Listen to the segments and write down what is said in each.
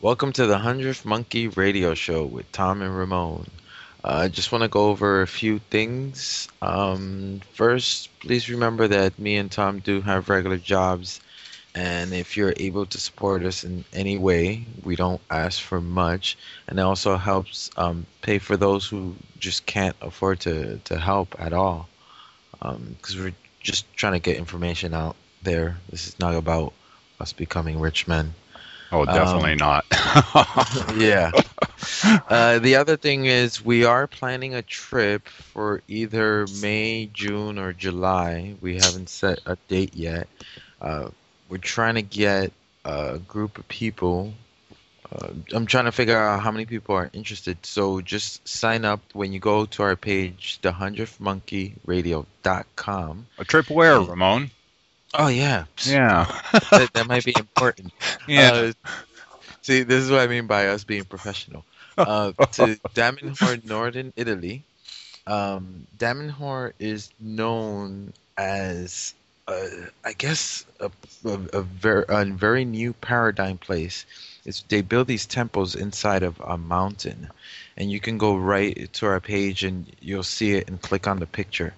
Welcome to the 100th Monkey Radio Show with Tom and Ramon. I just want to go over a few things. First, please remember that me and Tom do have regular jobs, and if you're able to support us in any way, we don't ask for much, and it also helps pay for those who just can't afford to help at all. Because we're just trying to get information out there. This is not about us becoming rich men. Oh, definitely not. Yeah. The other thing is we are planning a trip for either May, June, or July. We haven't set a date yet. We're trying to get a group of people. I'm trying to figure out how many people are interested. So just sign up when you go to our page, the 100thmonkeyrradio.com. A trip where, Ramon? Oh, yeah. Yeah. That might be important. Yeah. See, this is what I mean by us being professional. To Damanhur, northern Italy. Damanhur is known as, I guess, a very new paradigm place. They build these temples inside of a mountain, and you can go right to our page and you'll see it and click on the picture.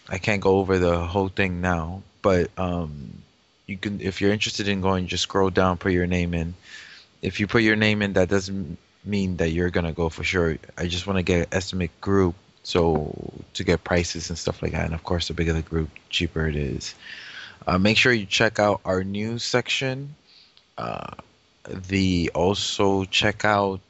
I can't go over the whole thing now, but you can, if you're interested in going, just scroll down, put your name in. If you put your name in, that doesn't mean that you're gonna go for sure. I just want to get an estimate group, so to get prices and stuff like that. And of course, the bigger the group, cheaper it is. Make sure you check out our news section. Also check out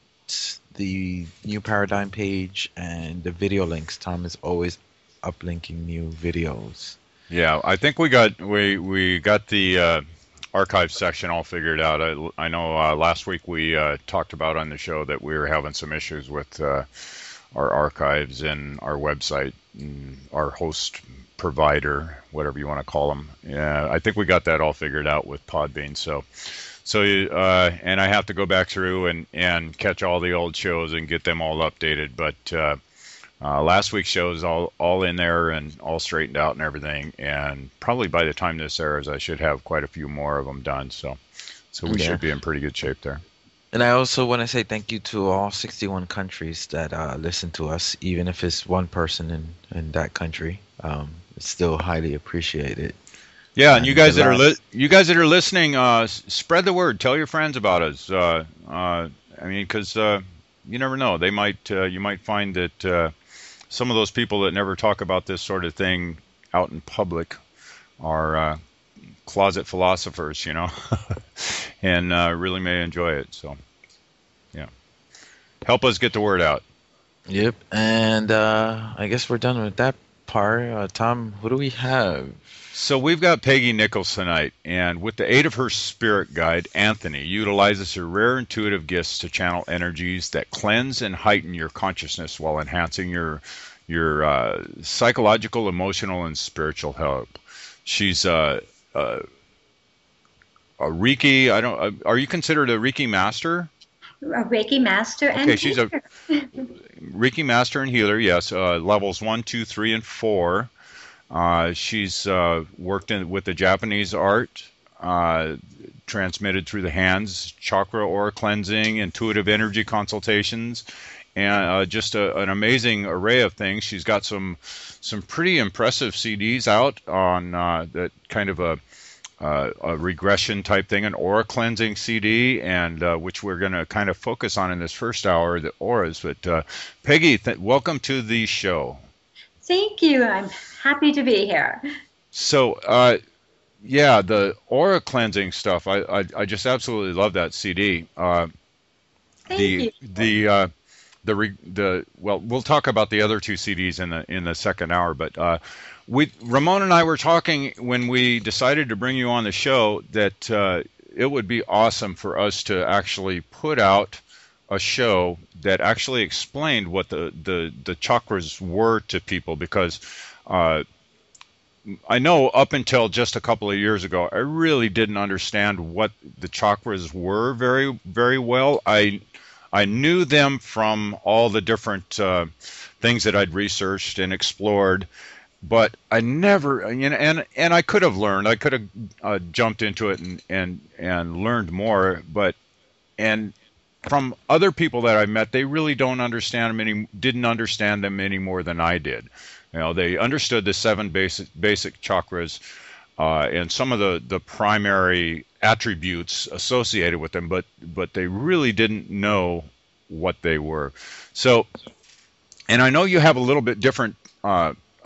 the new paradigm page and the video links. Tom is always uplinking new videos. Yeah, I think we got the archive section all figured out. I know last week we talked about on the show that we were having some issues with our archives and our website, and our host provider, whatever you want to call them. Yeah, I think we got that all figured out with Podbean. And I have to go back through and catch all the old shows and get them all updated. But last week's show is all in there and all straightened out and everything. And probably by the time this airs, I should have quite a few more of them done. So we should be in pretty good shape there. And I also want to say thank you to all 61 countries that listen to us, even if it's one person in that country. It's still highly appreciated. Yeah, and you guys that are listening, spread the word. Tell your friends about us. I mean, because you never know. You might find that some of those people that never talk about this sort of thing out in public are closet philosophers, and really may enjoy it. So, yeah, help us get the word out. Yep, and I guess we're done with that part. Tom, who do we have? So we've got Peggy Nichols tonight, and with the aid of her spirit guide, Anthony utilizes her rare intuitive gifts to channel energies that cleanse and heighten your consciousness while enhancing your psychological, emotional, and spiritual health. She's a Reiki. Are you considered a Reiki master? A Reiki master and okay, she's a Reiki master and healer. Yes, levels 1, 2, 3, and 4. She's worked with the Japanese art, transmitted through the hands, chakra aura cleansing, intuitive energy consultations, and just an amazing array of things. She's got some pretty impressive CDs out on that kind of a regression type thing, an aura cleansing CD, and which we're going to kind of focus on in this first hour, the auras. But Peggy, welcome to the show. Thank you. I'm happy to be here. So, yeah, the aura cleansing stuff, I just absolutely love that CD. Thank you. Well, we'll talk about the other two CDs in the second hour, but Ramon and I were talking when we decided to bring you on the show that it would be awesome for us to actually put out a show that actually explained what the chakras were to people, because I know up until just a couple of years ago, I really didn't understand what the chakras were very, very well. I knew them from all the different things that I'd researched and explored, but I never, and I could have learned. I could have jumped into it and learned more, but and from other people that I've met, they really don't understand them didn't understand them any more than I did. They understood the 7 basic chakras and some of the primary attributes associated with them, but they really didn't know what they were. So, and I know you have a little bit different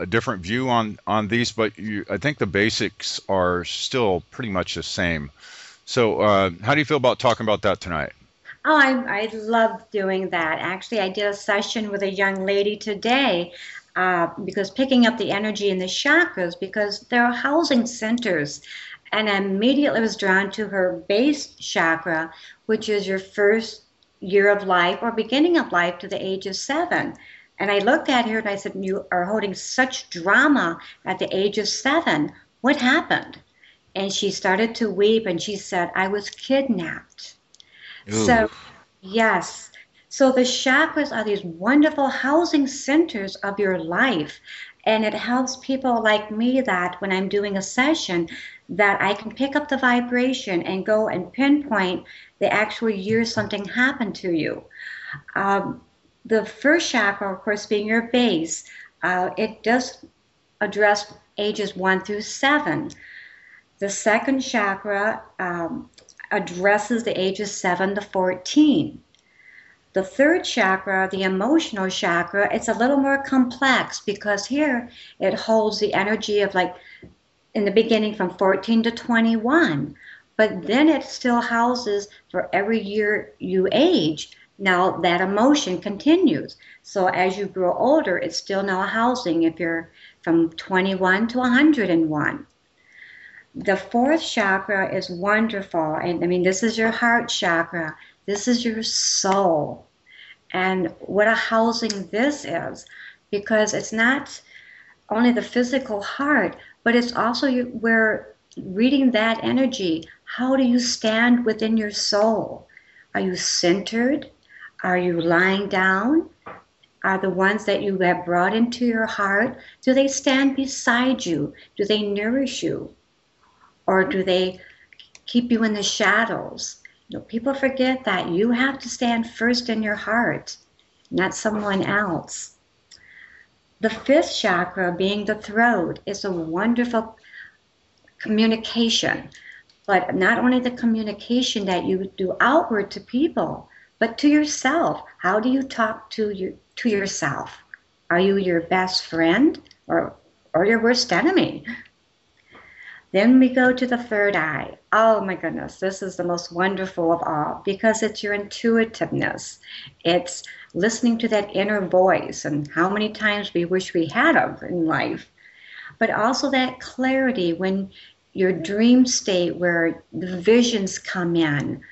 a different view on these, but I think the basics are still pretty much the same. So, how do you feel about talking about that tonight? Oh, I love doing that. Actually, I did a session with a young lady today because picking up the energy in the chakras, because they're housing centers. And I immediately was drawn to her base chakra, which is your first year of life or beginning of life to the age of 7. And I looked at her and I said, you are holding such drama at the age of 7. What happened? And she started to weep and she said, I was kidnapped. Ooh. So, yes. So the chakras are these wonderful housing centers of your life. And it helps people like me that when I'm doing a session, that I can pick up the vibration and go and pinpoint the actual year something happened to you. The first chakra, of course, being your base, it does address ages 1 through 7. The second chakra addresses the ages 7 to 14. The third chakra, the emotional chakra, it's a little more complex because here it holds the energy of like in the beginning from 14 to 21. But then it still houses for every year you age. Now that emotion continues. So as you grow older, it's still now housing if you're from 21 to 101. The fourth chakra is wonderful. And I mean, this is your heart chakra. This is your soul. And what a housing this is, because it's not only the physical heart, but it's also where reading that energy, how do you stand within your soul? Are you centered? Are you lying down? Are the ones that you have brought into your heart, do they stand beside you? Do they nourish you? Or do they keep you in the shadows? People forget that you have to stand first in your heart, not someone else. The fifth chakra, being the throat, is a wonderful communication, but not only the communication that you do outward to people, but to yourself. How do you talk to yourself? Are you your best friend or your worst enemy? Then we go to the third eye. Oh my goodness, this is the most wonderful of all because it's your intuitiveness. It's listening to that inner voice and how many times we wish we had of in life. But also that clarity when your dream state where the visions come in,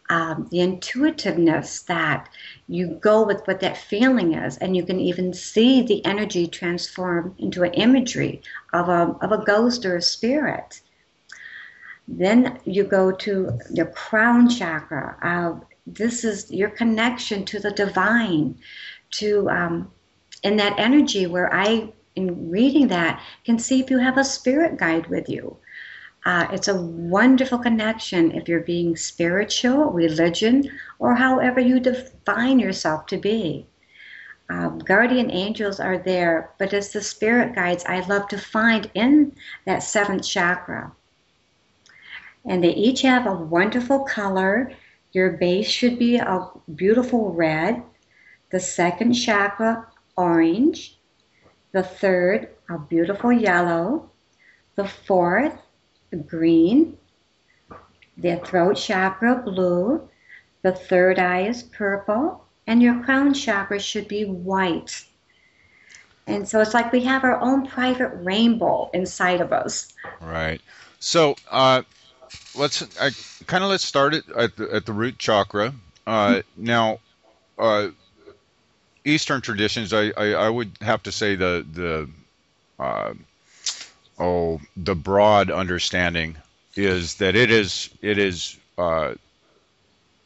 the intuitiveness that you go with what that feeling is, and you can even see the energy transform into an imagery of a ghost or a spirit. Then you go to the crown chakra. This is your connection to the divine, to in that energy where I, in reading that, can see if you have a spirit guide with you. It's a wonderful connection if you're being spiritual, religion, or however you define yourself to be. Guardian angels are there, but it's the spirit guides I love to find in that seventh chakra. And they each have a wonderful color. Your base should be a beautiful red. The second chakra, orange. The third, a beautiful yellow. The fourth, green. The throat chakra, blue. The third eye is purple. And your crown chakra should be white. And so it's like we have our own private rainbow inside of us. Right. So let's start it at the root chakra. Now, Eastern traditions, I would have to say the broad understanding is that it is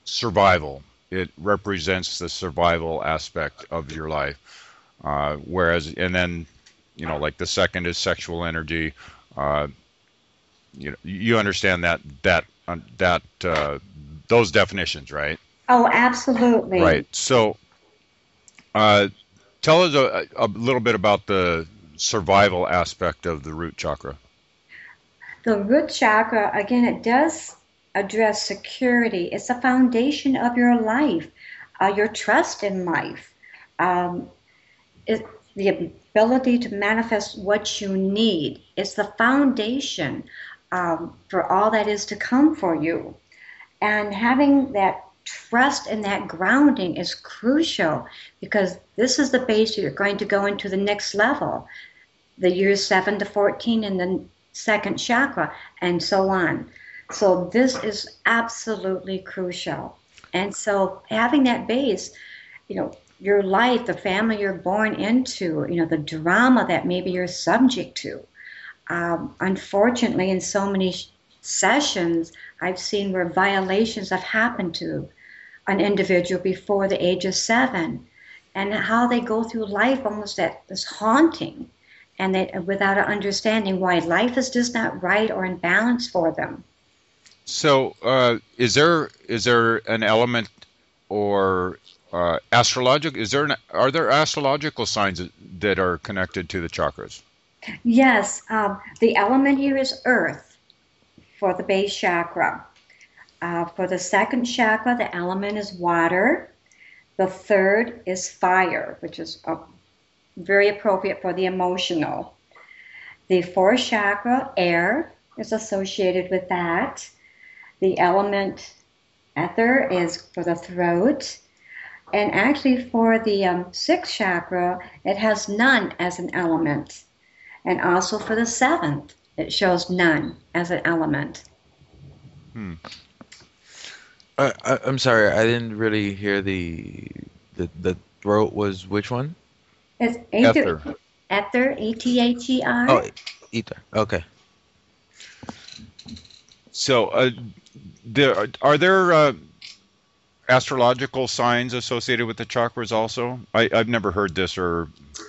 survival. It represents the survival aspect of your life. Whereas, and then, like the second is sexual energy. You understand that those definitions, right? Oh, absolutely. Right. So, tell us a little bit about the survival aspect of the root chakra. The root chakra, again, it does address security. It's the foundation of your life, your trust in life. It's the ability to manifest what you need. It's the foundation for all that is to come for you. And having that trust and that grounding is crucial, because this is the base you're going to go into the next level, the years 7 to 14 in the second chakra, and so on. So this is absolutely crucial. And so having that base, your life, the family you're born into, the drama that maybe you're subject to. Unfortunately, in so many sessions, I've seen where violations have happened to an individual before the age of 7, and how they go through life almost at this haunting, and without an understanding why life is just not right or in balance for them. So, is there an element or astrological? Are there astrological signs that are connected to the chakras? Yes, the element here is earth for the base chakra. For the second chakra, the element is water. The third is fire, which is very appropriate for the emotional. The fourth chakra, air, is associated with that. The element ether is for the throat. And actually for the sixth chakra, it has none as an element. And also for the seventh, it shows none as an element. I'm sorry, I didn't really hear the throat was which one? It's Ether. Ether, E-T-H-E-R. Oh, ether. Okay. So, are there astrological signs associated with the chakras also? I've never heard this or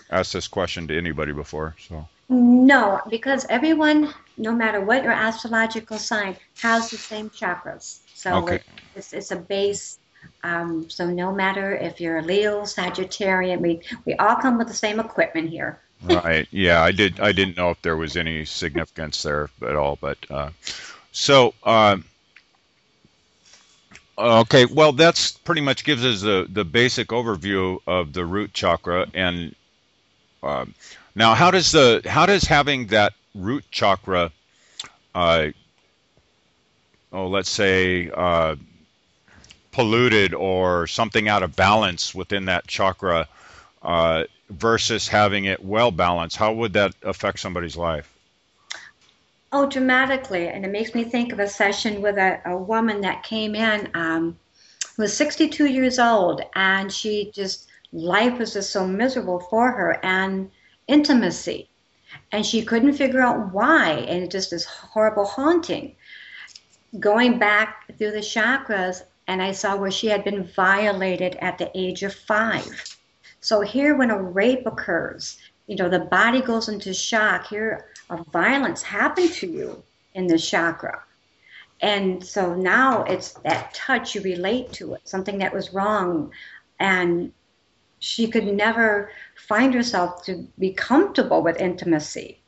asked this question to anybody before. So. No, because everyone, no matter what your astrological sign, has the same chakras. So Okay. it's a base. So no matter if you're a Leo, Sagittarian, we all come with the same equipment here. Right. Yeah, I didn't know if there was any significance there at all, but so okay. Well, that's pretty much gives us the basic overview of the root chakra. And now, how does having that root chakra, let's say, polluted or something out of balance within that chakra, versus having it well balanced, how would that affect somebody's life? Oh, dramatically. And it makes me think of a session with a woman that came in who was 62 years old, and life was just so miserable for her, and intimacy. And she couldn't figure out why, and it just this horrible haunting. Going back through the chakras, and I saw where she had been violated at the age of 5. So here, when a rape occurs, the body goes into shock. Here, a violence happened to you in the chakra. And so now it's that touch, you relate to it, something that was wrong. And she could never find herself to be comfortable with intimacy.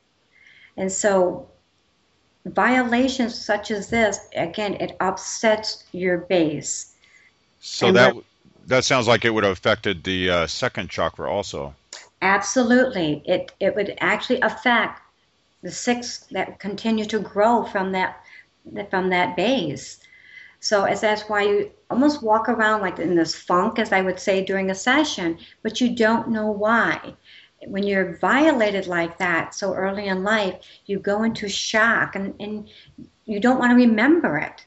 And so violations such as this, again, it upsets your base. So that sounds like it would have affected the second chakra also. Absolutely. It would actually affect the 6 that continue to grow from that base. So that's why you almost walk around like in this funk, as I would say during a session, but you don't know why. When you're violated like that so early in life, you go into shock, and you don't want to remember it.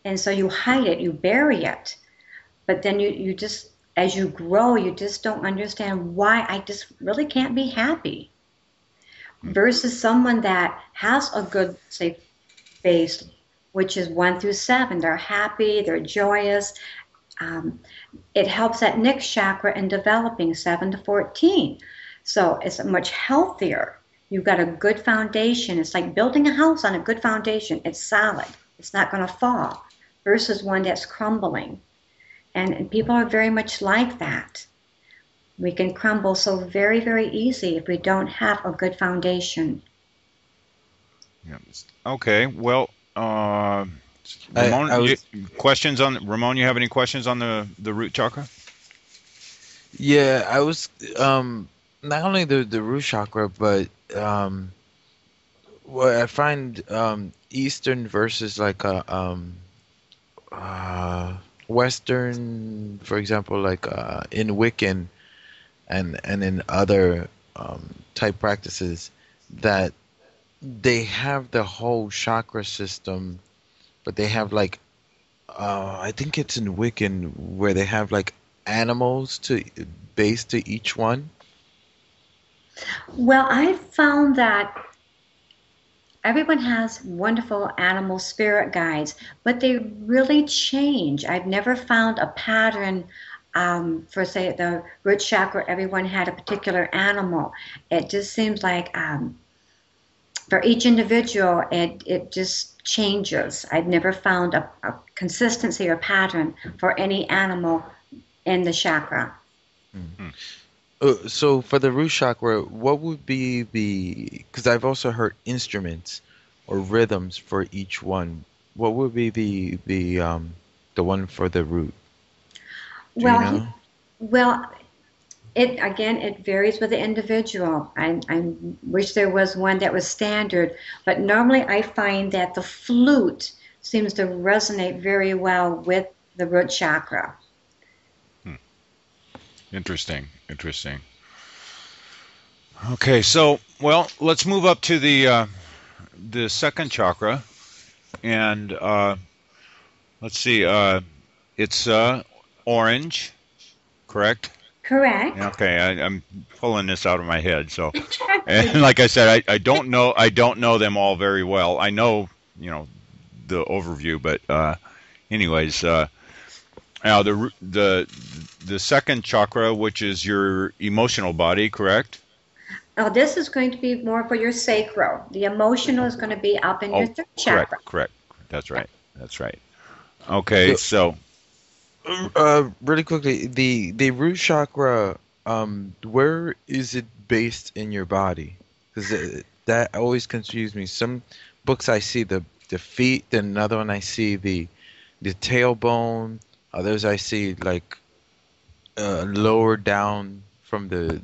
And so you hide it, you bury it. But then you just, as you grow, you just don't understand why I just really can't be happy. Versus someone that has a good, say, base, which is 1 through 7. They're happy, they're joyous. It helps that next chakra in developing 7 to 14. So it's much healthier. You've got a good foundation. It's like building a house on a good foundation. It's solid. It's not going to fall. versus one that's crumbling. And people are very much like that. We can crumble so very, very easy if we don't have a good foundation. Yeah. Okay. Well, Ramon, questions on Ramon? You have any questions on the root chakra? Yeah, I was not only the root chakra, but what I find Eastern versus like a Western, for example, like in Wiccan and in other type practices, that they have the whole chakra system, but they have like I think it's in Wiccan where they have like animals to base to each one. Well, I found that everyone has wonderful animal spirit guides, but they really change. I've never found a pattern for, say, the root chakra, everyone had a particular animal. It just seems like for each individual, it just changes. I've never found a consistency or pattern for any animal in the chakra. Mm-hmm. So for the root chakra, what would be because I've also heard instruments or rhythms for each one. What would be the one for the root? Do you know? Well, it varies with the individual. I wish there was one that was standard, but normally I find that the flute seems to resonate very well with the root chakra. Interesting. Okay, so let's move up to the second chakra, and let's see. It's orange, correct? Correct. Okay, I'm pulling this out of my head. So, and like I said, I don't know them all very well. I know the overview, but anyways, now the second chakra, which is your emotional body, correct? Now this is going to be more for your sacral. The emotional is going to be up in your third chakra. Correct. That's right. Okay, so really quickly, the root chakra, where is it based in your body? Because that always confused me. Some books I see the feet, then another one I see the tailbone. Others I see like lower down from the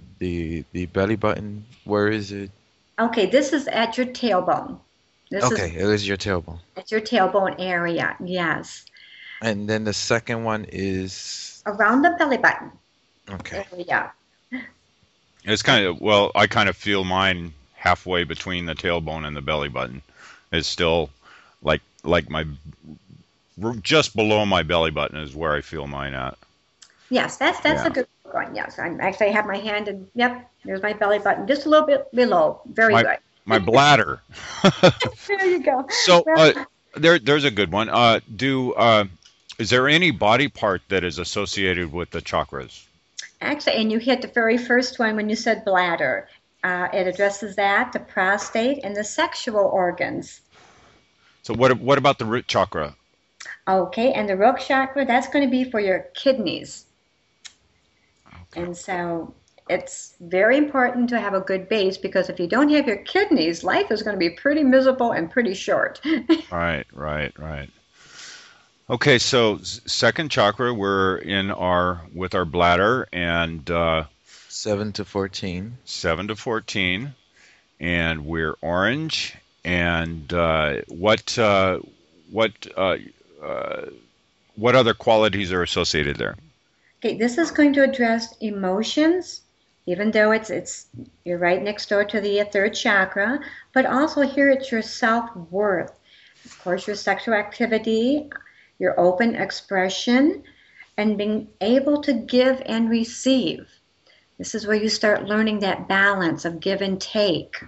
belly button. Where is it? Okay, this is at your tailbone. It is your tailbone. It's your tailbone area, yes. And then the second one is around the belly button. Okay. Area. It's I kind of feel mine halfway between the tailbone and the belly button. It's still like my just below my belly button is where I feel mine at. Yes, that's a good one. Yes, I have my hand and yep, there's my belly button, just a little bit below. Very good. My bladder. There you go. So there's a good one. Is there any body part that is associated with the chakras? Actually, and you hit the very first one when you said bladder. It addresses that, the prostate, and the sexual organs. So what about the root chakra? Okay, and the root chakra, that's going to be for your kidneys. Okay. And so it's very important to have a good base, because if you don't have your kidneys, life is going to be pretty miserable and pretty short. Right. Okay, so second chakra, we're with our bladder, and 7 to 14. 7 to 14, and we're orange. And what other qualities are associated there? Okay, this is going to address emotions, even though you're right next door to the third chakra, but also here it's your self-worth. Of course, your sexual activity, your open expression, and being able to give and receive. This is where you start learning that balance of give and take.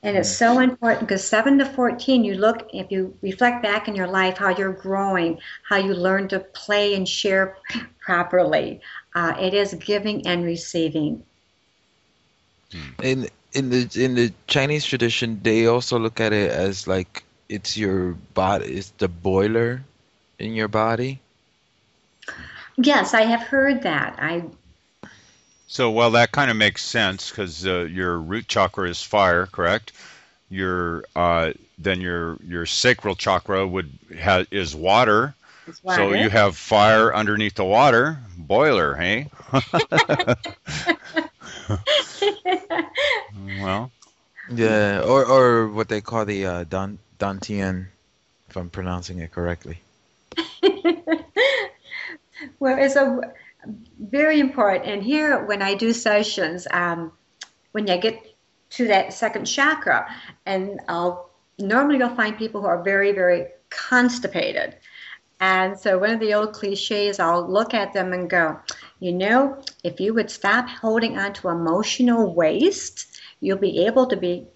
And it's so important, because 7 to 14, if you reflect back in your life, how you're growing, how you learn to play and share properly. It is giving and receiving. In the Chinese tradition, they also look at it as like it's your body, it's the boiler in your body. Yes, I have heard that. So, well, that kind of makes sense because your root chakra is fire, correct? Your then your sacral chakra is water. It's So water. you have fire underneath the water, boiler, hey? Well, Yeah, or what they call the Dantian, if I'm pronouncing it correctly. Well, it's a very important. And here, when I do sessions, when I get to that second chakra, and normally you'll find people who are very, very constipated. And so one of the old cliches, I'll look at them and go, if you would stop holding on to emotional waste, you'll be able to be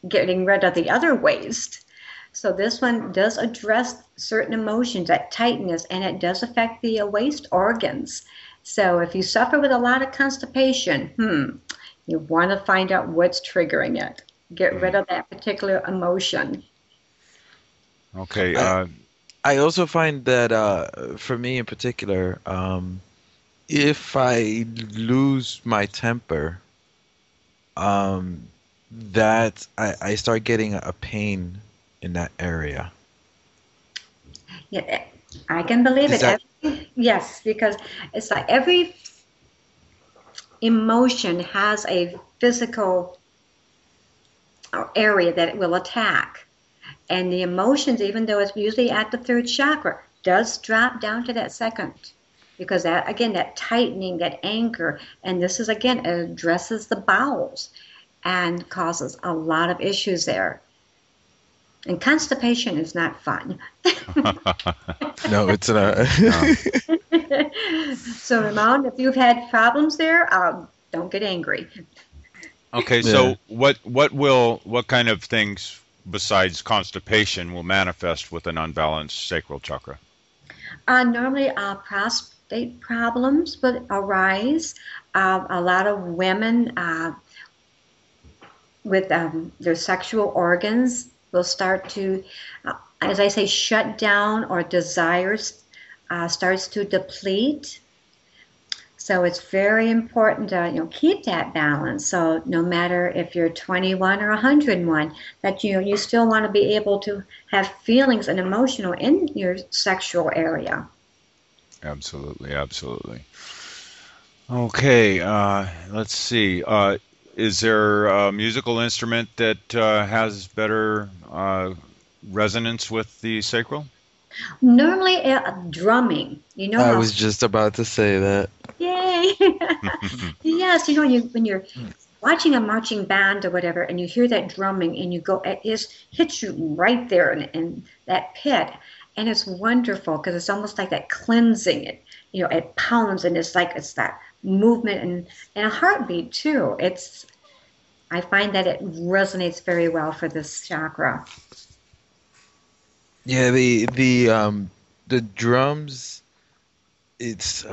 getting rid of the other waste. So this one does address certain emotions, that tightness, and it does affect the waste organs. So if you suffer with a lot of constipation, you want to find out what's triggering it. Get rid of that particular emotion. okay. I also find that for me in particular, if I lose my temper, that I start getting a pain in that area. Yeah, I can believe Is it. that Yes, because it's like every emotion has a physical area that it will attack. And the emotions, even though it's usually at the third chakra, does drop down to that second. Because that, again, that tightening, that anger, and this is, again, it addresses the bowels and causes a lot of issues there. And constipation is not fun. no, it's not. No. So, Ramon, if you've had problems there, don't get angry. Okay, Yeah. so what kind of things besides constipation will manifest with an unbalanced sacral chakra? Normally, prostate problems would arise. A lot of women with their sexual organs will start to, as I say, shut down, or desires starts to deplete. So it's very important to keep that balance. So no matter if you're 21 or 101, that you still want to be able to have feelings and emotional in your sexual area. Absolutely, absolutely. Okay, let's see. Is there a musical instrument that has better resonance with the sacral? Normally, drumming. You know I how? was just about to say that. Yay! Yes, when you're watching a marching band or whatever, and you hear that drumming, and you go, it just hits you right there in that pit, and it's wonderful because it's almost like that cleansing. It pounds, and it's that movement and a heartbeat too. I find that it resonates very well for this chakra. Yeah, the drums. It's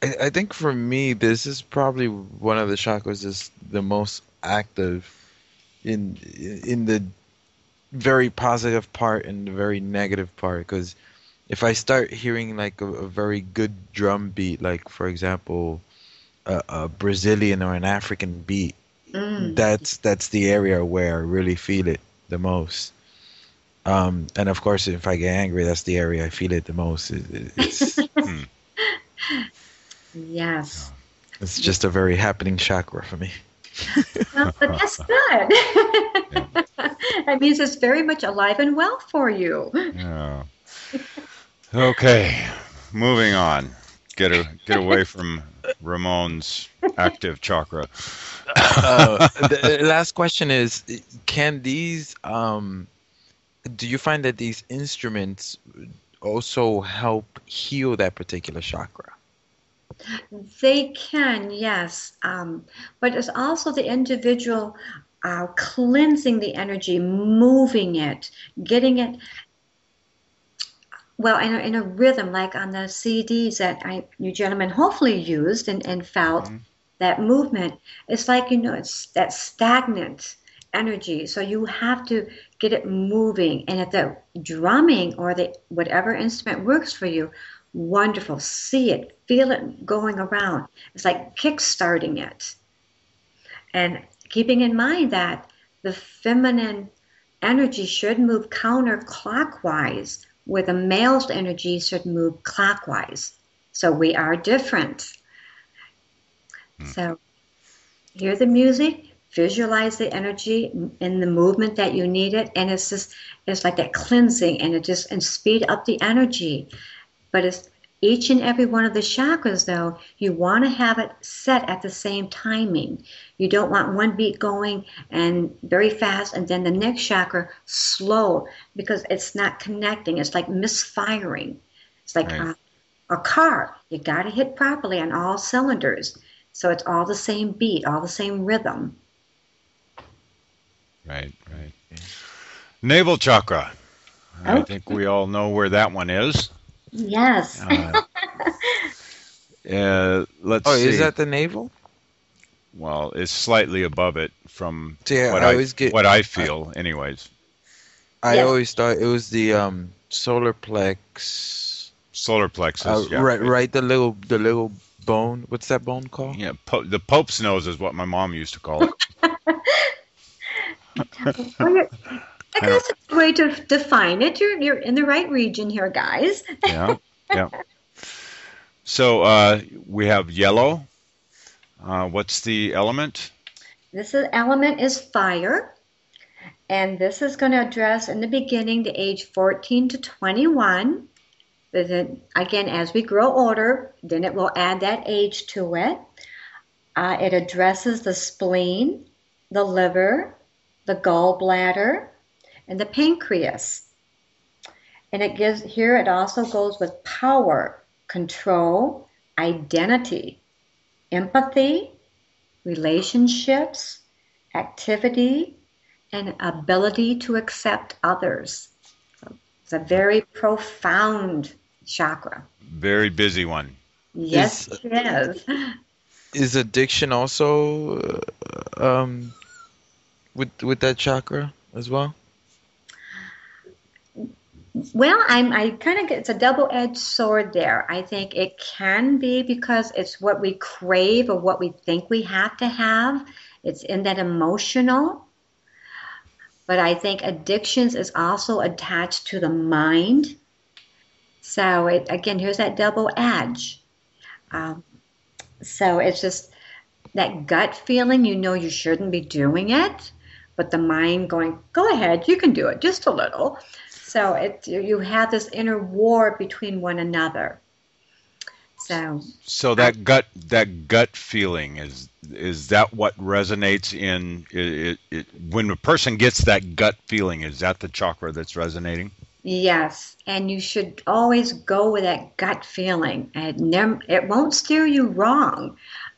I think for me this is probably one of the chakras that's the most active in the very positive part and the very negative part, because if I start hearing like a very good drum beat, like for example a Brazilian or an African beat, Mm. that's the area where I really feel it the most. And of course, if I get angry, that's the area I feel it the most. It's Hmm. Yes. it's just a very happening chakra for me. Well, but that's good. That means it's very much alive and well for you. Yeah. Okay, moving on. Get away from Ramon's active chakra. The last question is, can these do you find that these instruments also help heal that particular chakra? They can, yes. But it's also the individual cleansing the energy, moving it, getting it, well, in a rhythm, like on the CDs that you gentlemen hopefully used and felt Mhm. that movement. It's like, it's that stagnant energy. So you have to get it moving. And if the drumming or the whatever instrument works for you, wonderful. See it, feel it going around. It's like kick-starting it. And keeping in mind that the feminine energy should move counterclockwise, where the male's energy should move clockwise. So we are different. So hear the music, visualize the energy in the movement that you need it, and it's like that cleansing, and and speed up the energy. But it's each and every one of the chakras, though, you want to have it set at the same timing. You don't want one beat going and very fast, and then the next chakra slow, because it's not connecting. It's like misfiring. It's like a car. You got to hit properly on all cylinders. So it's all the same beat, all the same rhythm. Right. Navel chakra. Okay. I think we all know where that one is. Yes. Let's see. Is that the navel? Well, it's slightly above it from what I feel, anyways. I always thought it was the solar plex. Solar plexus. Yeah. Right. The little bone. What's that bone called? Yeah, the Pope's nose is what my mom used to call it. I guess it's a way to define it. You're in the right region here, guys. Yeah. So we have yellow. What's the element? This element is fire, and this is going to address in the beginning the age 14 to 21. Then again, as we grow older, then it will add that age to it. It addresses the spleen, the liver, the gallbladder, and the pancreas. And it also goes with power, control, identity, empathy, relationships, activity, and ability to accept others. So it's a very profound chakra. Very busy one. Yes, it is. Is addiction also with that chakra as well? Well, I kind of it's a double-edged sword there. I think it can be because it's what we crave or what we think we have to have. It's in that emotional. But I think addictions is also attached to the mind. So here's that double edge. So it's just that gut feeling, you shouldn't be doing it, but the mind going, go ahead, you can do it, just a little. So you have this inner war between one another. So that gut feeling is that what resonates in it when a person gets that gut feeling? Is that the chakra that's resonating? Yes, and you should always go with that gut feeling. It won't steer you wrong.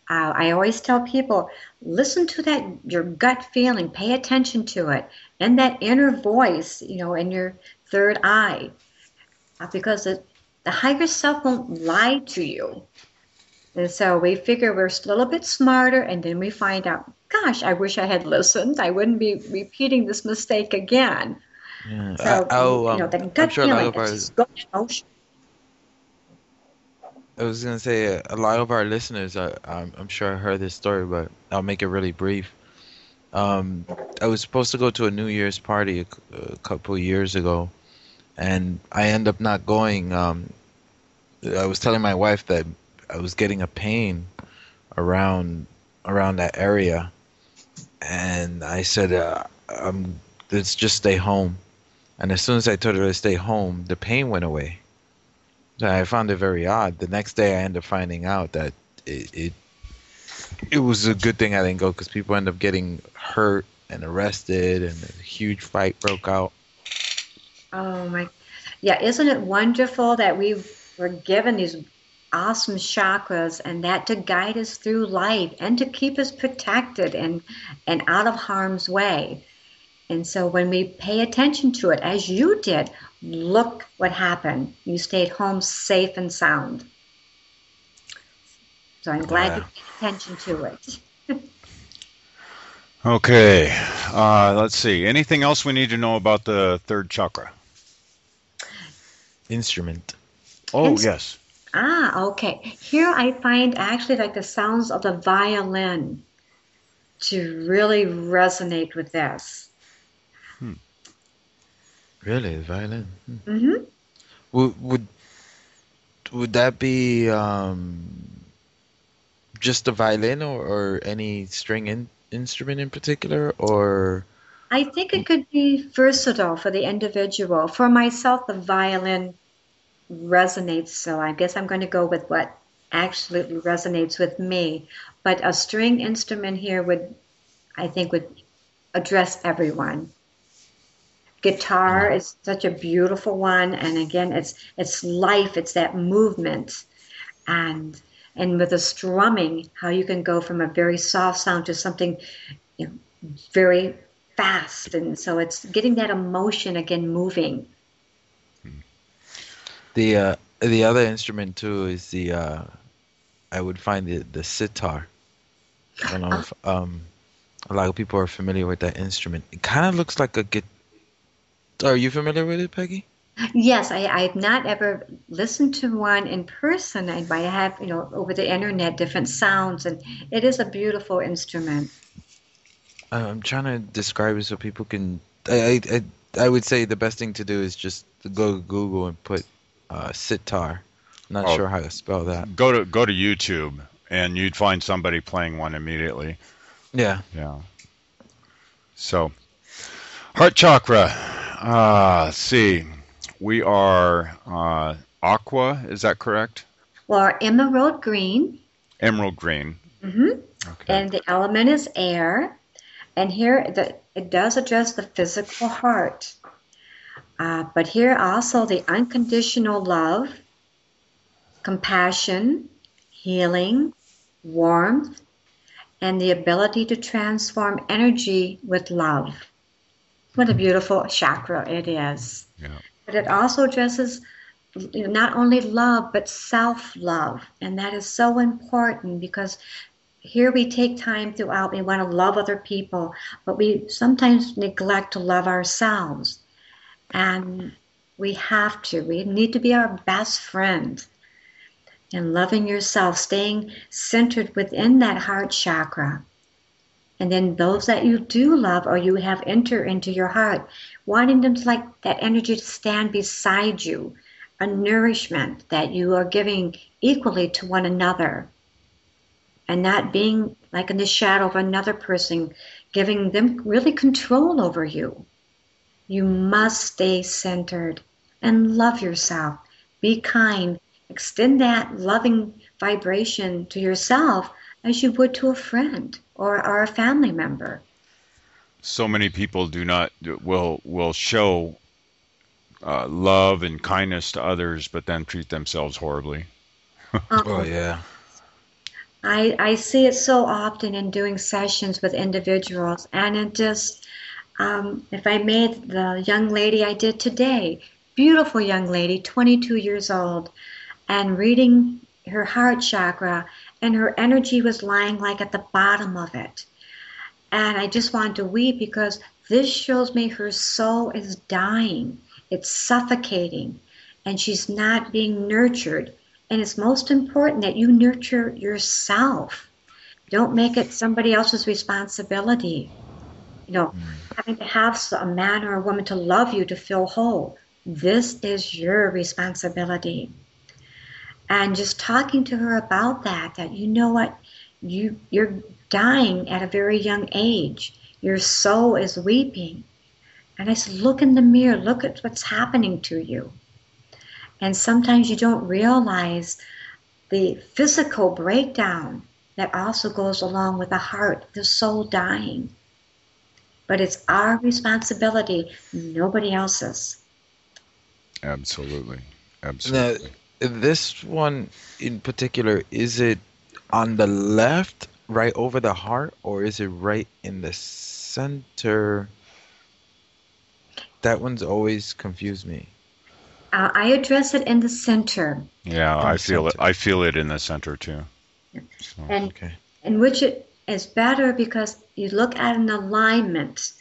I always tell people, listen to your gut feeling, pay attention to it, and that inner voice, in your third eye, because the higher self won't lie to you. And so we figure we're a little bit smarter, and then we find out, gosh, I wish I had listened. I wouldn't be repeating this mistake again. Yeah. So, the gut feeling is just go emotion. I was going to say a lot of our listeners, I'm sure heard this story, but I'll make it really brief. I was supposed to go to a New Year's party a couple of years ago, and I ended up not going. I was telling my wife that I was getting a pain around that area, and I said, let's just stay home. And as soon as I told her to stay home, the pain went away. I found it very odd. The next day, I ended up finding out that it was a good thing I didn't go, because people end up getting hurt and arrested, and a huge fight broke out. Oh my, yeah! Isn't it wonderful that we were given these awesome chakras, and that to guide us through life and to keep us protected and out of harm's way. And so when we pay attention to it, as you did, look what happened. You stayed home safe and sound. So I'm glad you paid attention to it. Okay. Let's see. Anything else we need to know about the third chakra? Instrument. Oh, yes. Okay. Here I find actually like the sounds of the violin to really resonate with this. Really, the violin. Mm-hmm. Would that be just the violin or any instrument in particular, or? I think it could be versatile for the individual. For myself, the violin resonates, so I guess I'm going to go with what absolutely resonates with me. But a string instrument here I think, would address everyone. Guitar is such a beautiful one, and again, it's life, it's that movement, and with the strumming, how you can go from a very soft sound to something, you know, very fast, and so it's getting that emotion again moving. The other instrument too is I would find the sitar. I don't know if a lot of people are familiar with that instrument. It kind of looks like a guitar. Are you familiar with it, Peggy? Yes, I've not ever listened to one in person. I have, over the internet, different sounds, and it is a beautiful instrument. I'm trying to describe it so people can. I would say the best thing to do is just to go to Google and put sitar. I'm not sure how to spell that. Go to YouTube, and you'd find somebody playing one immediately. Yeah. Yeah. So, heart chakra. Let's see. We are aqua. Is that correct? Well, emerald green. Emerald green. Mm-hmm. Okay. And the element is air. And here it does address the physical heart. But here also the unconditional love, compassion, healing, warmth, and the ability to transform energy with love. What a beautiful chakra it is. Yeah. But it also addresses not only love, but self-love. And that is so important because here we take time throughout. We want to love other people, but we sometimes neglect to love ourselves. And we have to. We need to be our best friend. And loving yourself, staying centered within that heart chakra. And then those that you do love or you have enter into your heart, wanting them to like that energy to stand beside you, a nourishment that you are giving equally to one another. And not being like in the shadow of another person, giving them really control over you. You must stay centered and love yourself. Be kind. Extend that loving vibration to yourself as you would to a friend or a family member. So many people will show love and kindness to others, but then treat themselves horribly. Oh yeah. I see it so often in doing sessions with individuals, and it just, if I made the young lady I did today, beautiful young lady, 22 years old, and reading her heart chakra, and her energy was lying like at the bottom of it. And I just wanted to weep because this shows me her soul is dying. It's suffocating, and she's not being nurtured. And it's most important that you nurture yourself. Don't make it somebody else's responsibility. Having to have a man or a woman to love you to feel whole. This is your responsibility. And just talking to her about that you know what, you're dying at a very young age. Your soul is weeping. And I said, look in the mirror, look at what's happening to you. And sometimes you don't realize the physical breakdown that also goes along with the heart, the soul dying. But it's our responsibility, nobody else's. Absolutely. Now, this one in particular, is it on the left, right over the heart, or is it right in the center? That one's always confused me. I address it in the center. Yeah, I feel it. I feel it in the center too. So, and in which it is better because you look at an alignment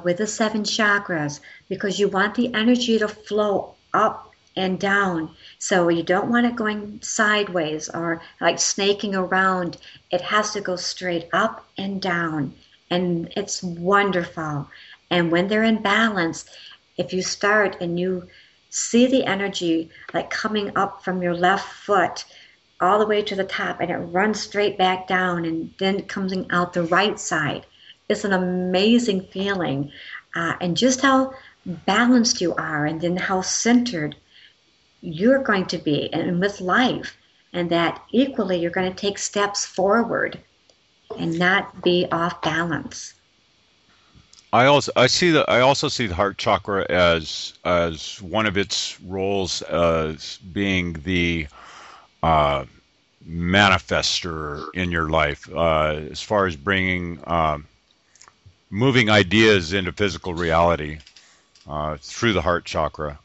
with the 7 chakras, because you want the energy to flow up and down. So you don't want it going sideways or like snaking around. It has to go straight up and down. And it's wonderful. And when they're in balance, if you start and you see the energy like coming up from your left foot all the way to the top, and it runs straight back down and then coming out the right side, it's an amazing feeling. And just how balanced you are, and then how centered you're going to be and with life, and that equally you're going to take steps forward and not be off balance. I also see the heart chakra as one of its roles as being the manifester in your life, as far as bringing moving ideas into physical reality through the heart chakra.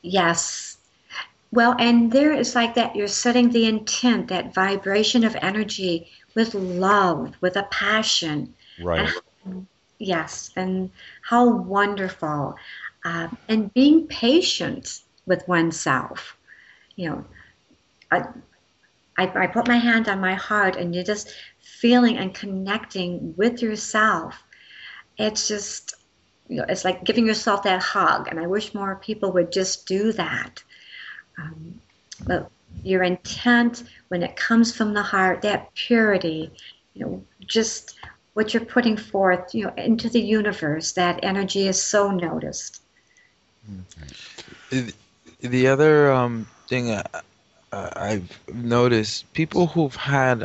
Yes. Well, and there is like that, you're setting the intent, that vibration of energy with love, with a passion. Right. Yes, and how wonderful. And being patient with oneself. You know, I put my hand on my heart, and you're just feeling and connecting with yourself. It's just, it's like giving yourself that hug, and I wish more people would just do that. But your intent, when it comes from the heart, that purity, just what you're putting forth, into the universe, that energy is so noticed. The other thing I've noticed, people who've had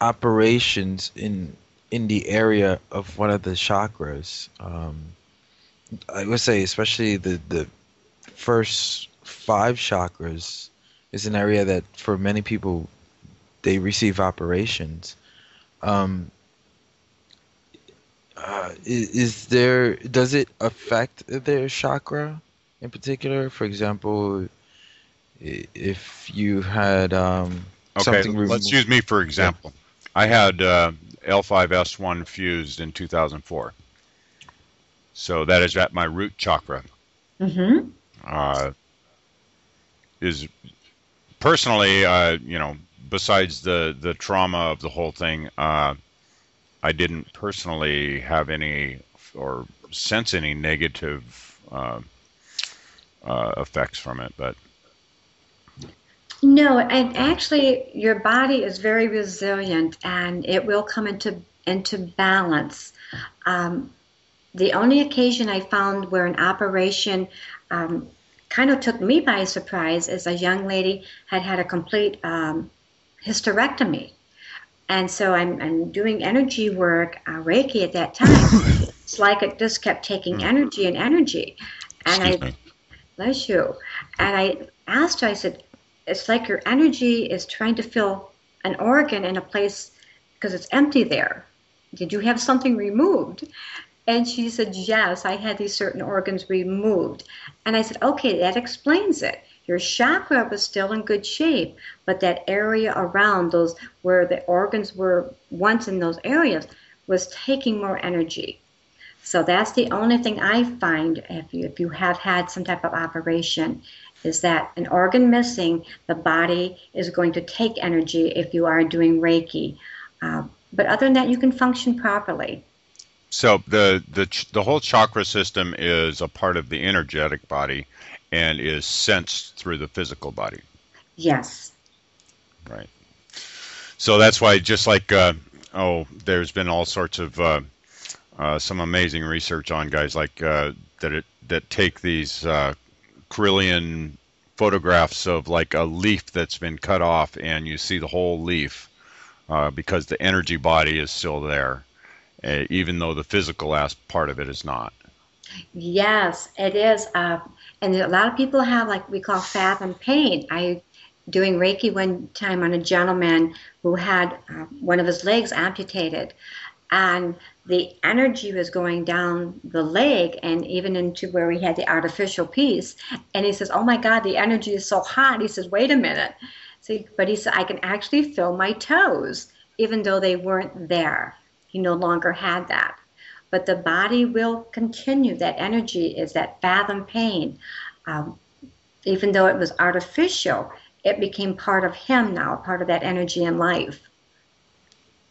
operations in the area of one of the chakras, I would say especially the first 5 chakras is an area that for many people they receive operations. Does it affect their chakra in particular? For example, if you had something removed. Let's use me for example. Yeah. I had L5S1 fused in 2004. So that is at my root chakra. Mm-hmm. Is personally, besides the trauma of the whole thing, I didn't personally have any or sense any negative effects from it, but. No, and actually your body is very resilient, and it will come into balance. The only occasion I found where an operation kind of took me by surprise is a young lady had a complete hysterectomy. And so I'm doing energy work, Reiki at that time. It's like it just kept taking energy and energy. And bless you. And I asked her, I said, it's like your energy is trying to fill an organ in a place because it's empty there. Did you have something removed? And she said, yes, I had these certain organs removed. And I said, okay, that explains it. Your chakra was still in good shape, but that area around those where the organs were once in those areas was taking more energy. So that's the only thing I find if you have had some type of operation, is that an organ missing, the body is going to take energy if you are doing Reiki. But other than that, you can function properly. So the whole chakra system is a part of the energetic body and is sensed through the physical body. Yes. Right. So that's why, just like, there's been all sorts of some amazing research on guys like that take these Kirlian photographs of like a leaf that's been cut off, and you see the whole leaf because the energy body is still there, even though the physical part of it is not. Yes, it is. And a lot of people have, like we call fathom pain. I doing Reiki one time on a gentleman who had one of his legs amputated, and the energy was going down the leg and even into where we had the artificial piece. And he says, oh my God, the energy is so hot. He says, wait a minute. See, but he said, I can actually feel my toes. even though they weren't there. He no longer had that. But the body will continue. That energy is that fathom pain. Um, Even though it was artificial, it became part of him now, part of that energy in life.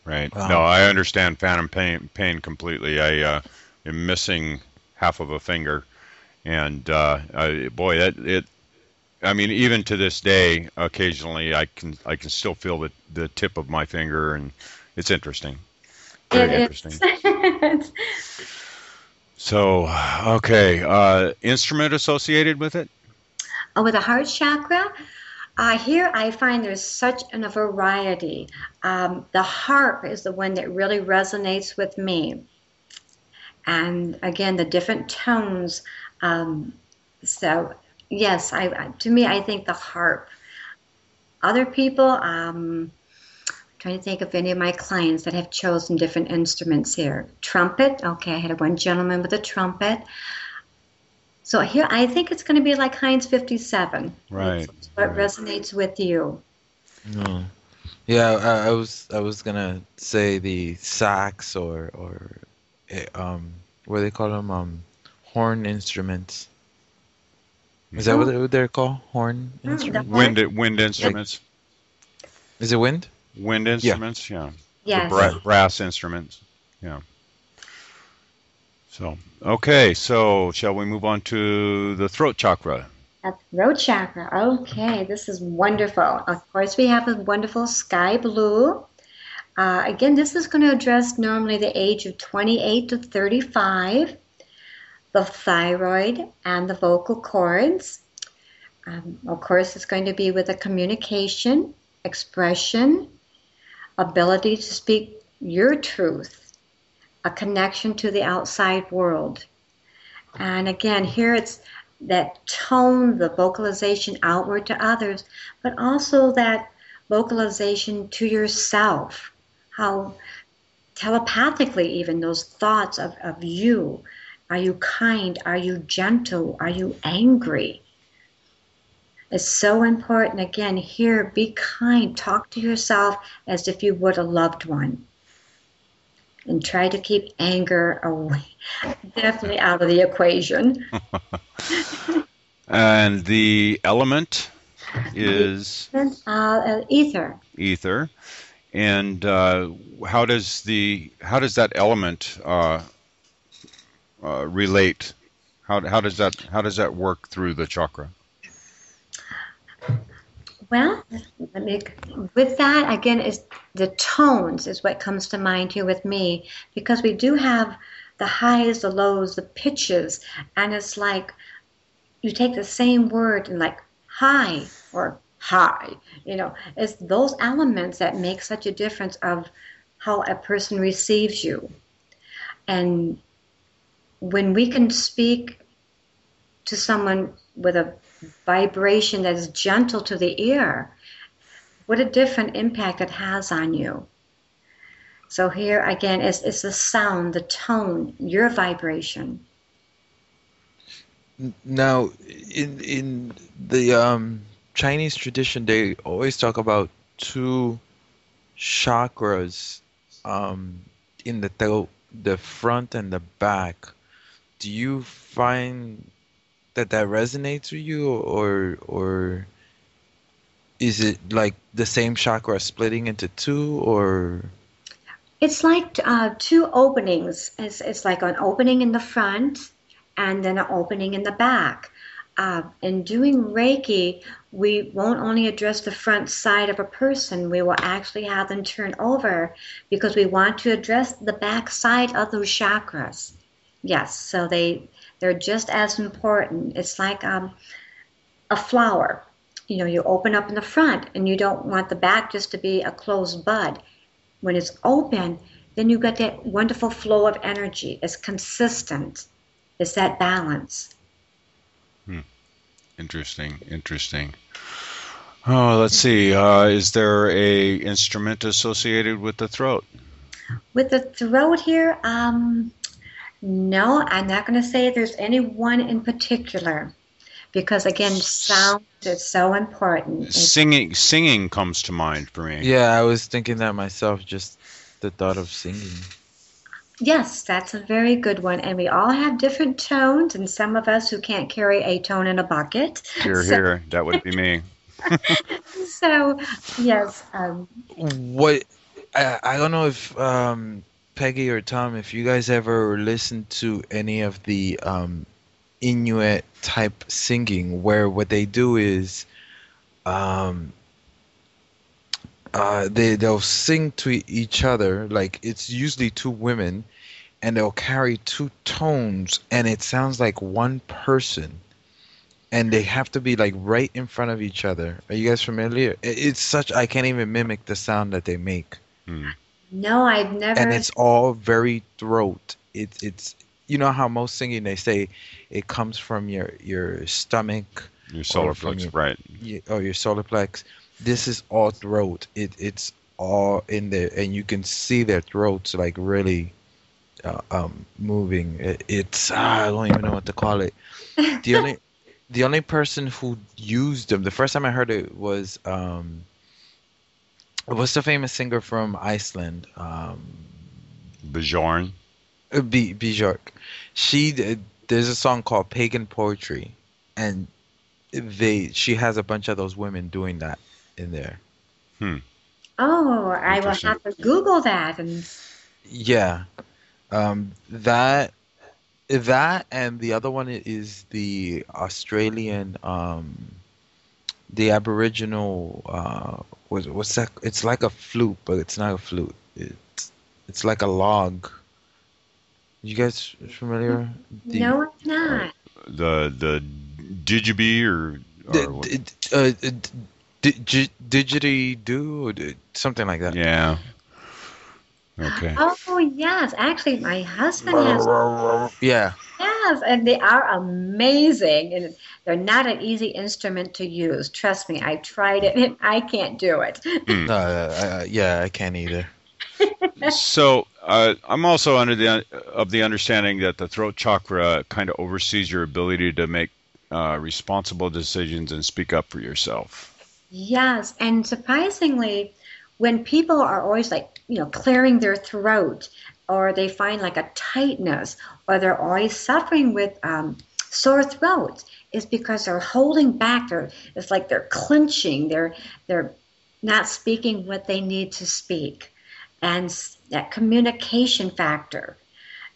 Right. No, Wow. I understand phantom pain completely. I am missing half of a finger, and boy, I mean, even to this day, occasionally I can still feel the tip of my finger, and it's interesting. Very It interesting. is. So, okay, instrument associated with it? With the heart chakra, here I find there's such a variety. The harp is the one that really resonates with me. And again, the different tones. So, yes, to me, I think the harp. Other people, trying to think of any of my clients that have chosen different instruments here. Trumpet, okay, I had one gentleman with a trumpet. So here, I think it's going to be like Heinz 57. Right. It's what Right. resonates with you. No. Yeah, I was gonna say the sax or what do they call them? Horn instruments. Is that Oh, what they're called? Horn the instruments? horn. Wind Like, instruments. is it wind? Wind Yeah. instruments. Yeah. The Yes. Yeah. brass instruments. Yeah. So, okay, so shall we move on to the throat chakra? That's throat chakra. Okay, this is wonderful. Of course, we have a wonderful sky blue. Again, this is going to address normally the age of 28 to 35, the thyroid and the vocal cords. Of course, it's going to be with a communication, expression, ability to speak your truth, a connection to the outside world. And again, here it's that tone, the vocalization outward to others, but also that vocalization to yourself. How telepathically, even those thoughts of you. Are you kind? Are you gentle? Are you angry? It's so important. Again, here, be kind. Talk to yourself as if you would a loved one. And try to keep anger away, definitely out of the equation. And the element is Ether. ether. And how does that element relate? How does that work through the chakra? Well, with that again is the tones is what comes to mind here with me, because we do have the highs, the lows, the pitches, and it's like you take the same word and like high or high, it's those elements that make such a difference of how a person receives you. And when we can speak to someone with a vibration that is gentle to the ear, what a different impact it has on you. So here again, it's the sound, the tone, your vibration. Now, in the Chinese tradition, they always talk about two chakras, in the front and the back. Do you find that resonates with you, or is it like the same chakra splitting into two, or? It's like two openings. It's like an opening in the front and then an opening in the back. In doing Reiki, we won't only address the front side of a person, we will actually have them turn over because we want to address the back side of those chakras. Yes, so they're just as important. It's like a flower. You open up in the front and you don't want the back just to be a closed bud. When it's open, then you've got that wonderful flow of energy. It's consistent. It's that balance. Interesting. Oh, let's see. Is there a instrument associated with the throat? With the throat here, no, I'm not going to say there's any one in particular, because again, sound is so important. Singing comes to mind for me. Yeah, I was thinking that myself, just the thought of singing. Yes, that's a very good one. And we all have different tones, and some of us who can't carry a tone in a bucket. Here, here, that would be me. So, yes. What I don't know if Peggy or Tom, if you guys ever listened to any of the Inuit type singing, where what they do is they'll sing to each other, like it's usually two women, and they'll carry two tones, and it sounds like one person, and they have to be like right in front of each other. Are you guys familiar? It's such, I can't even mimic the sound that they make. No, I've never. And it's all very throat. It's you know how most singing they say it comes from your stomach, your solar plex, right? Or your solar plex. This is all throat. It's all in there, and you can see their throats like really moving. It's I don't even know what to call it. The only person who used them, the first time I heard it was what's the famous singer from Iceland? Bjorn. Bjork. There's a song called Pagan Poetry, and she has a bunch of those women doing that in there. Oh, I will have to Google that. And yeah, that and the other one is the Australian, the Aboriginal. What's that? It's like a flute, but it's not a flute. It's like a log. You guys familiar? No, I'm not. The didgeridoo or didgeridoo, something like that. Yeah. Okay. Oh yes, actually, my husband has. Yeah. Yes, and they are amazing, and they're not an easy instrument to use. Trust me, I tried it, and I can't do it. Yeah, I can't either. So I'm also under the understanding that the throat chakra kind of oversees your ability to make responsible decisions and speak up for yourself. Yes, and surprisingly, when people are always like, clearing their throat, or they find like a tightness, or they're always suffering with sore throats, is because they're holding back. It's like they're clenching. They're not speaking what they need to speak. And that communication factor,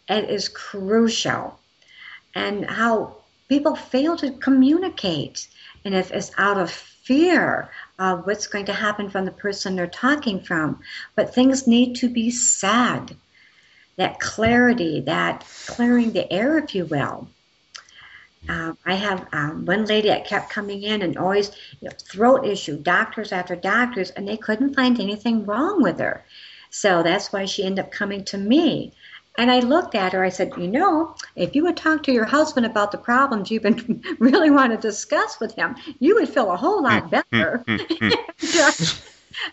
it is crucial. And how people fail to communicate, and if it's out of fear of what's going to happen from the person they're talking from, but things need to be said. That clarity, that clearing the air, if you will. I have one lady that kept coming in and always throat issue, doctors after doctors, and they couldn't find anything wrong with her. So that's why she ended up coming to me. And I looked at her, I said, if you would talk to your husband about the problems you've been really want to discuss with him, you would feel a whole lot better.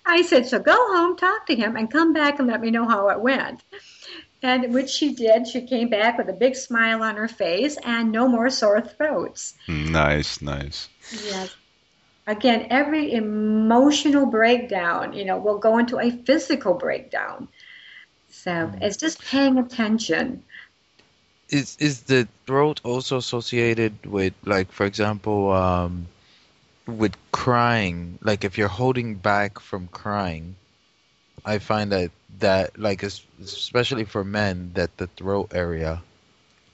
I said, so go home, talk to him, and come back and let me know how it went. And which she did. She came back with a big smile on her face and no more sore throats. Nice. Yes. Again, every emotional breakdown, will go into a physical breakdown. So it's just paying attention. Is the throat also associated with, like, for example, with crying? Like, if you're holding back from crying, I find that like, especially for men, that the throat area,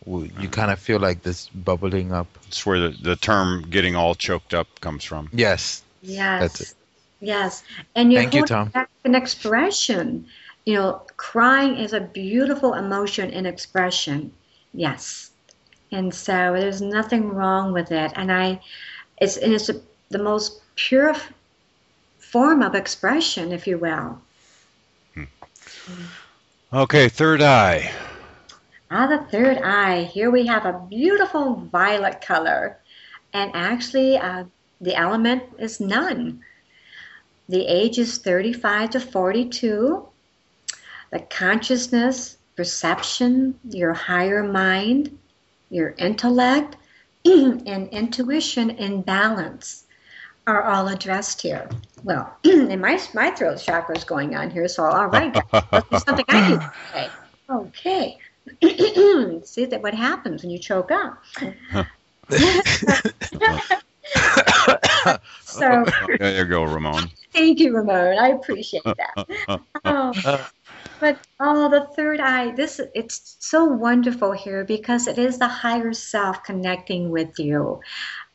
you kind of feel like this bubbling up. It's where the term getting all choked up comes from. Yes. That's it. Yes. And you're Thank you, holding Tom. back an expression. Crying is a beautiful emotion and expression. Yes. And so there's nothing wrong with it. And it's the most pure form of expression, if you will. Okay, third eye. The third eye. Here we have a beautiful violet color. And actually, the element is none. The age is 35 to 42. The consciousness, perception, your higher mind, your intellect, and intuition and balance are all addressed here. Well, and my throat chakra is going on here, so all right, must be something I need to say. Okay. See that what happens when you choke up. So there you go, Ramon. Thank you, Ramon. I appreciate that. But the third eye, it's so wonderful here because it is the higher self connecting with you.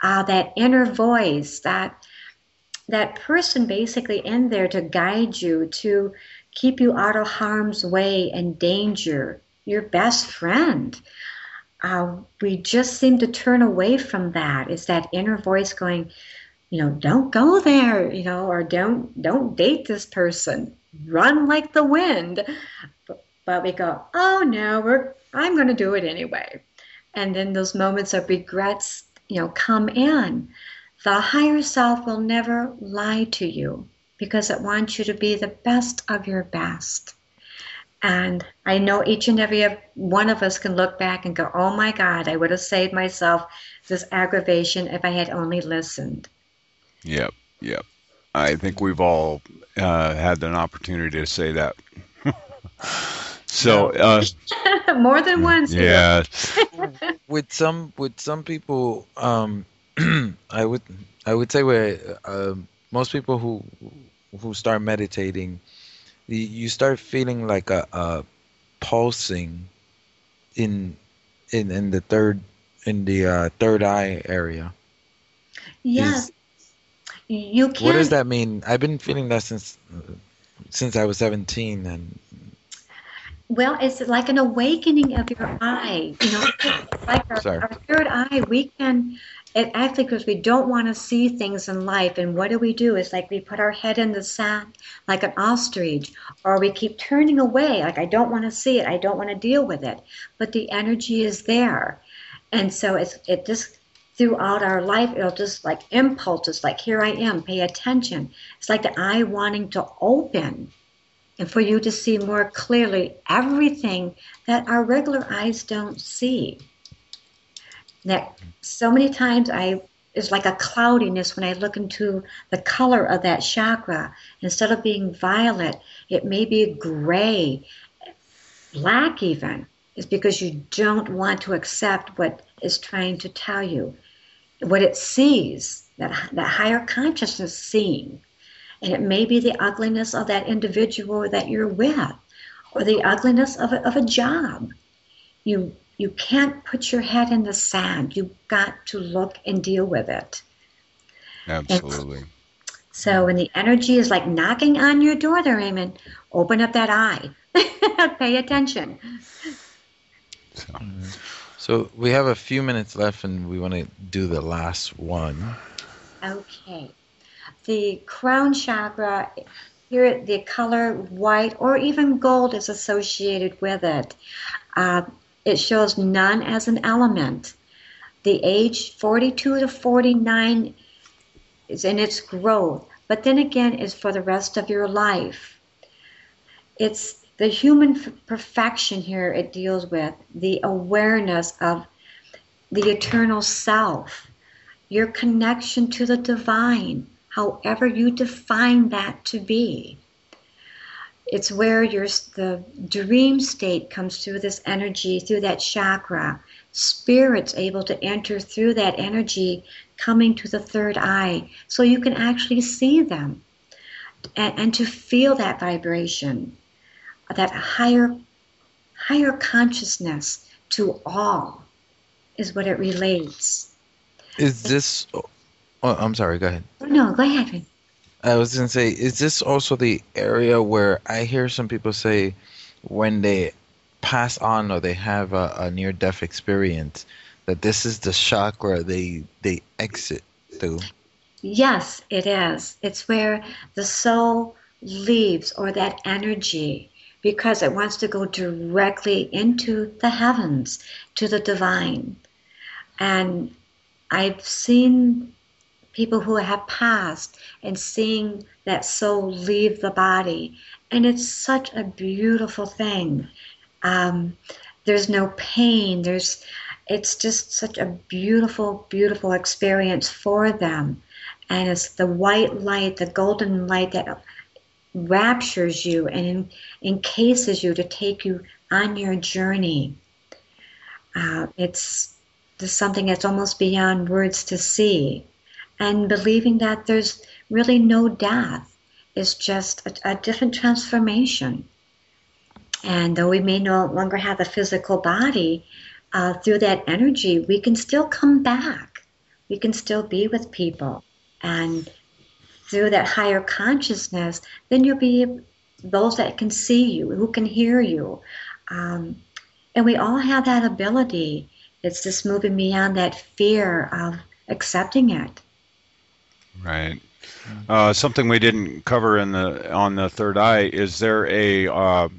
That inner voice, that person basically in there to guide you, to keep you out of harm's way and danger, your best friend. We just seem to turn away from that. It's that inner voice going, don't go there, or don't date this person. Run like the wind. But we go, oh no, I'm going to do it anyway. And then those moments of regrets, come in. The higher self will never lie to you because it wants you to be the best of your best. And I know each and every one of us can look back and go, oh my God, I would have saved myself this aggravation if I had only listened. Yep. I think we've all had an opportunity to say that. So more than once. Yeah. with some people, I would say where most people who start meditating, you start feeling like a pulsing in the third eye area. Yes. You can. What does that mean? I've been feeling that since I was 17, and well, it's like an awakening of your eye. Like our third eye. It actually, because we don't want to see things in life, and what do? It's like we put our head in the sand like an ostrich, or we keep turning away, like I don't want to see it, I don't want to deal with it. But the energy is there, and so it just throughout our life, it'll just like impulses, like here I am, pay attention. It's like the eye wanting to open, and for you to see more clearly everything that our regular eyes don't see. That so many times it's like a cloudiness when I look into the color of that chakra. Instead of being violet, it may be gray, black even. It's because you don't want to accept what is trying to tell you, what it sees, that higher consciousness seeing. And it may be the ugliness of that individual that you're with, or the ugliness of a job. You can't put your head in the sand. You've got to look and deal with it. Absolutely. So when the energy is like knocking on your door there, Raymond, open up that eye. Pay attention. So we have a few minutes left, and we want to do the last one. Okay. The crown chakra, here the color white or even gold is associated with it. It shows none as an element. The age 42 to 49 is in its growth, but then again is for the rest of your life. It's the human perfection here it deals with, the awareness of the eternal self, your connection to the divine, however you define that to be. It's where the dream state comes through this energy, through that chakra. Spirit's able to enter through that energy coming to the third eye, so you can actually see them and to feel that vibration, that higher consciousness to all is what it relates. Is this... Oh, I'm sorry, go ahead. No, go ahead. I was going to say, is this also the area where I hear some people say when they pass on or they have a near-death experience, that this is the chakra they exit through? Yes, it is. It's where the soul leaves, or that energy, because it wants to go directly into the heavens, to the divine. And I've seen people who have passed and seeing that soul leave the body, and it's such a beautiful thing. There's no pain. it's just such a beautiful, beautiful experience for them. And it's the white light, the golden light that raptures you and encases you to take you on your journey. It's just something that's almost beyond words to see. And believing that there's really no death is just a different transformation. And though we may no longer have a physical body, through that energy, we can still come back. We can still be with people. And through that higher consciousness, then you'll be those that can see you, who can hear you. And we all have that ability. It's just moving beyond that fear of accepting it. Right. Something we didn't cover on the third eye. Is there a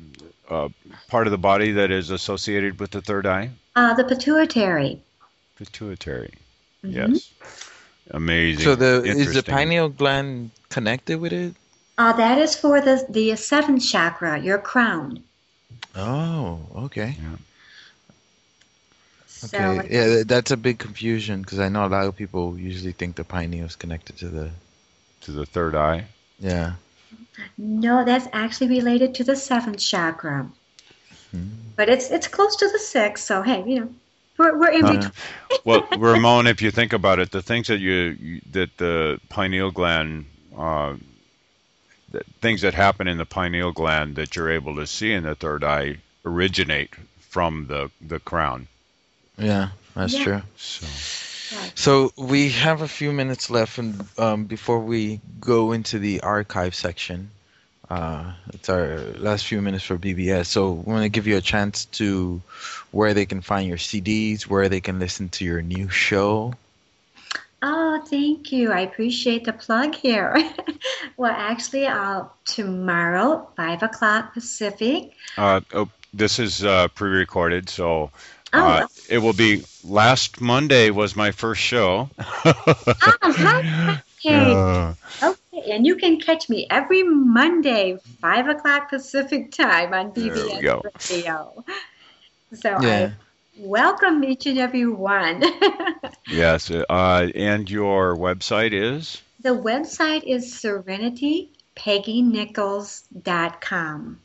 part of the body that is associated with the third eye? The pituitary. Pituitary. Mm-hmm. Yes. Amazing. So is the pineal gland connected with it? That is for the seventh chakra, your crown. Oh, okay. Yeah. So, Okay, yeah, that's a big confusion because I know a lot of people usually think the pineal is connected to the third eye. Yeah. No, that's actually related to the seventh chakra. But it's close to the sixth, so hey, we're in between. Well, Ramon, if you think about it, the things that that the pineal gland, things that happen in the pineal gland that you're able to see in the third eye originate from the crown. Yeah, that's true. Right. So we have a few minutes left, and before we go into the archive section, it's our last few minutes for BBS. So we want to give you a chance to where they can find your CDs, where they can listen to your new show. Oh, thank you. I appreciate the plug here. Well, actually, tomorrow, 5 o'clock Pacific. This is pre-recorded, so Oh, it will be last Monday was my first show. hi. Okay, and you can catch me every Monday, 5 o'clock Pacific time on BBS Radio. So I welcome each and every one. Yes, and your website is? The website is serenitypeggynichols.com.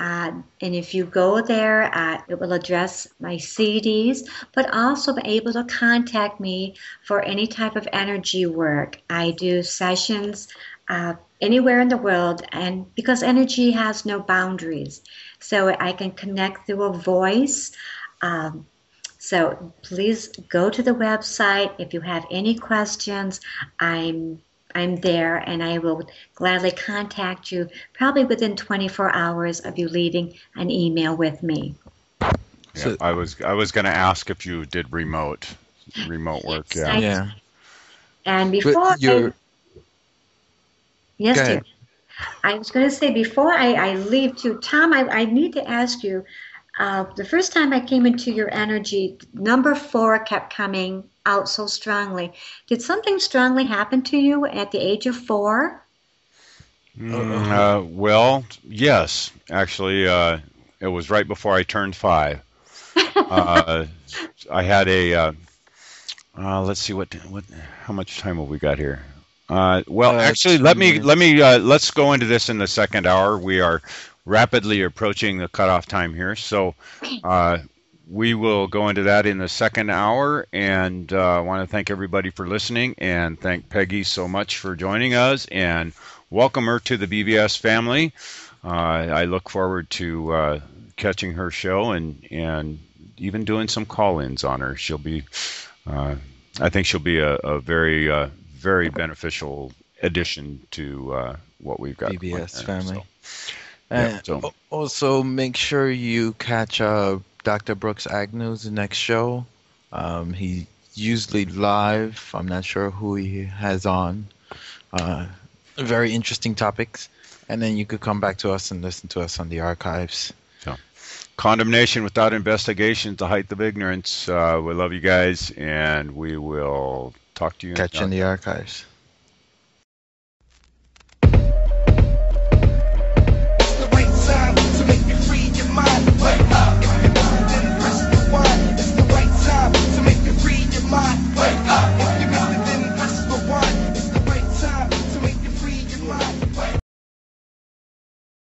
And if you go there, it will address my CDs, but also be able to contact me for any type of energy work. I do sessions anywhere in the world, and because energy has no boundaries, so I can connect through a voice. So please go to the website. If you have any questions, I'm there, and I will gladly contact you probably within 24 hours of you leaving an email with me. Yeah, I was going to ask if you did remote work. Yes, Yeah. And before yes, dear. I was going to say before I leave too, Tom, I need to ask you. The first time I came into your energy, number 4 kept coming out so strongly. Did something strongly happen to you at the age of 4? Well, yes. Actually, it was right before I turned 5. I had a. Let's see how much time have we got here? Actually, let's go into this in the second hour. We are rapidly approaching the cutoff time here, so we will go into that in the second hour, and I want to thank everybody for listening, and thank Peggy so much for joining us, and welcome her to the BBS family. I look forward to catching her show and even doing some call-ins on her. She'll be, I think she'll be a very, very beneficial addition to what we've got. BBS family. So. Also, make sure you catch Dr. Brooks Agnew's next show. He's usually live. I'm not sure who he has on. Very interesting topics. And then you could come back to us and listen to us on the archives. So, condemnation without investigation is the height of ignorance. We love you guys, and we will talk to you. Catch you in the archives.